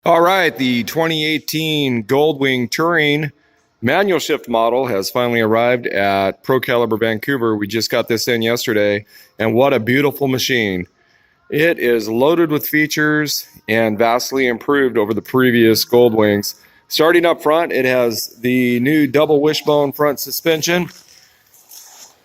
All right, the 2018 Goldwing Touring manual shift model has finally arrived at Pro Caliber Vancouver. We just got this in yesterday, and what a beautiful machine. It is loaded with features and vastly improved over the previous Goldwings. Starting up front, it has the new double wishbone front suspension.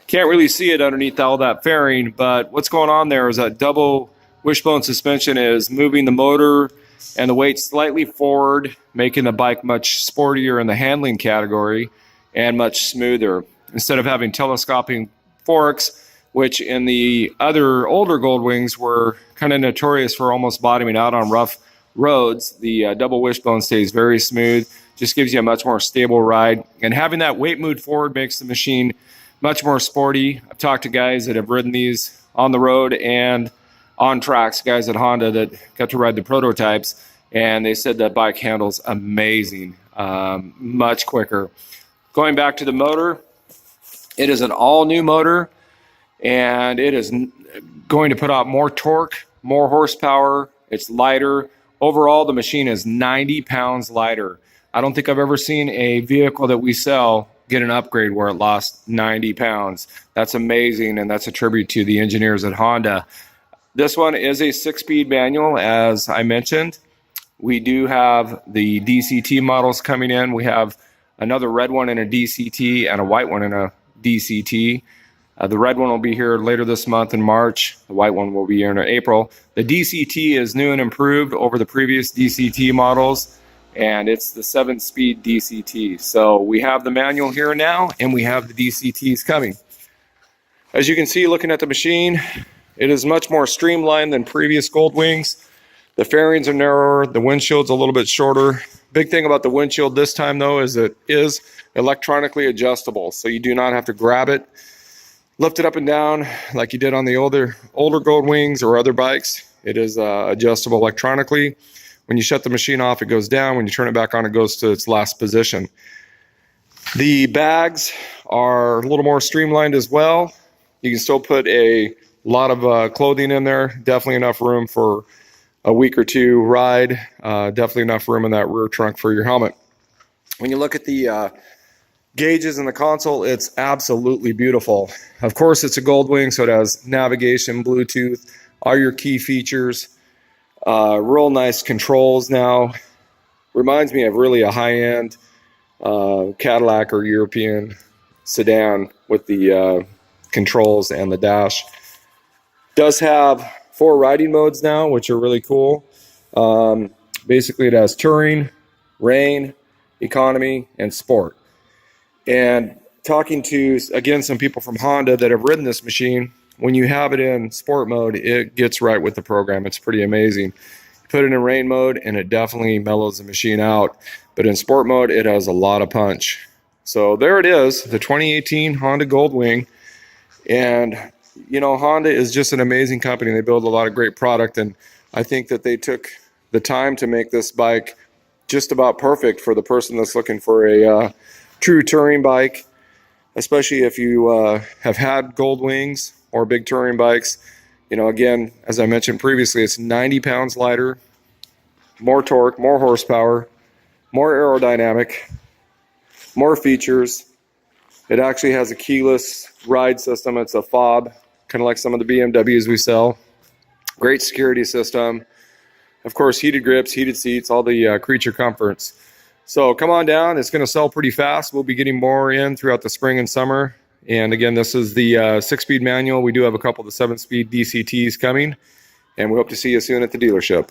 Can't really see it underneath all that fairing, but what's going on there is that double wishbone suspension is moving the motor and the weight slightly forward, making the bike much sportier in the handling category and much smoother. Instead of having telescoping forks, which in the other older Goldwings were kind of notorious for almost bottoming out on rough roads, the double wishbone stays very smooth, just gives you a much more stable ride. And having that weight moved forward makes the machine much more sporty. I've talked to guys that have ridden these on the road and on tracks, guys at Honda that got to ride the prototypes, and they said that bike handles amazing, much quicker. Going back to the motor, it is an all-new motor, and it is going to put out more torque, more horsepower. It's lighter. Overall, the machine is 90 pounds lighter. I don't think I've ever seen a vehicle that we sell get an upgrade where it lost 90 pounds. That's amazing, and that's a tribute to the engineers at Honda. This one is a 6-speed manual, as I mentioned. We do have the DCT models coming in. We have another red one in a DCT and a white one in a DCT. The red one will be here later this month in March. The white one will be here in April. The DCT is new and improved over the previous DCT models, and it's the 7-speed DCT. So we have the manual here now, and we have the DCTs coming. As you can see, looking at the machine, it is much more streamlined than previous Goldwings. The fairings are narrower, the windshield's a little bit shorter. Big thing about the windshield this time though is it is electronically adjustable, so you do not have to grab it, lift it up and down like you did on the older Goldwings or other bikes. It is adjustable electronically. When you shut the machine off, it goes down. When you turn it back on, it goes to its last position. The bags are a little more streamlined as well. You can still put a lot of clothing in there. Definitely enough room for a week or two ride. Definitely enough room in that rear trunk for your helmet. When you look at the gauges in the console, it's absolutely beautiful. Of course, it's a Goldwing, so it has navigation, Bluetooth, all your key features. Real nice controls now. Reminds me of really a high-end Cadillac or European sedan with the controls and the dash. Does have 4 riding modes now, which are really cool. Basically, it has touring, rain, economy, and sport. And talking to, again, some people from Honda that have ridden this machine, when you have it in sport mode, it gets right with the program. It's pretty amazing. You put it in rain mode, and it definitely mellows the machine out. But in sport mode, it has a lot of punch. So there it is, the 2018 Honda Goldwing. And you know, Honda is just an amazing company. They build a lot of great product, and I think that they took the time to make this bike just about perfect for the person that's looking for a true touring bike, especially if you have had Goldwings or big touring bikes. You know, again, as I mentioned previously, it's 90 pounds lighter, more torque, more horsepower, more aerodynamic, more features. It actually has a keyless ride system. It's a fob, kind of like some of the BMWs we sell. Great security system. Of course, heated grips, heated seats, all the creature comforts. So come on down. It's going to sell pretty fast. We'll be getting more in throughout the spring and summer. And again, this is the 6-speed manual. We do have a couple of the 7-speed DCTs coming, and we hope to see you soon at the dealership.